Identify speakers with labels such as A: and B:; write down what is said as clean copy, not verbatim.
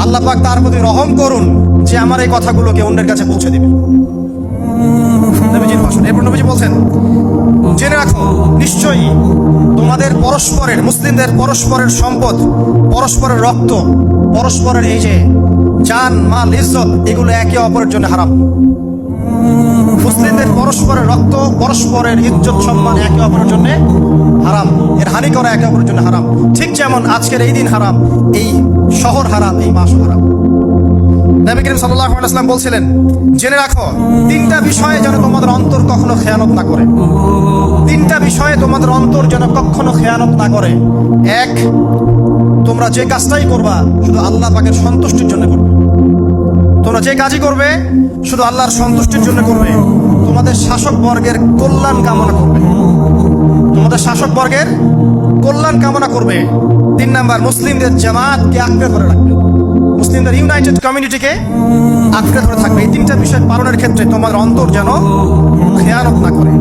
A: আল্লাহ পাক তার প্রতি রহম করুন যে আমার এই কথাগুলোকে অন্যের কাছে পৌঁছে দিবে। নবীজির ভাষণ। এরপর নবীজি বলছেন, জেনে রাখো নিশ্চয়ই তোমাদের পরস্পরের, মুসলিমদের পরস্পরের সম্পদ, পরস্পরের রক্ত, পরস্পরের এই যে জান মাল ইজ্জত, এগুলো একে অপরের জন্য হারাম। মুসলিমদের পরস্পরের রক্ত, পরস্পরের ইজ্জত সম্মান একে অপরের জন্য হারাম, এর হানি করা একে অপরের জন্য হারাম। ঠিক যেমন আজকের এই দিন হারাম, এই শহর হারাম, এই মাস হারাম। নবী করিম সাল্লাল্লাহু আলাইহি ওয়াসাল্লাম বলছিলেন, জেনে রাখো তিনটা বিষয়ে যেন তোমাদের অন্তর কখনো খেয়ানত না করে। তিনটা বিষয়ে তোমাদের অন্তর যেন কখনো খেয়ানত না করে। এক, তোমরা যে কাজটাই করবা শুধু আল্লাহ পাকের সন্তুষ্টির জন্য করবে। তোমরা যে কাজই করবে শুধু আল্লাহর সন্তুষ্টির জন্য করবে। তোমাদের শাসক বর্গের কল্যাণ কামনা করবে। তোমাদের শাসক বর্গের কল্যাণ কামনা করবে। 3 নাম্বার, মুসলিমদের জামাতকে আঁকড়ে ধরে রাখবে। মুসলিমদের ইউনাইটেড কমিউনিটিকে আঁকড়ে ধরে থাকবে। এই তিনটা বিষয় পালনের ক্ষেত্রে তোমার অন্তর যেন খেয়ানত না করে।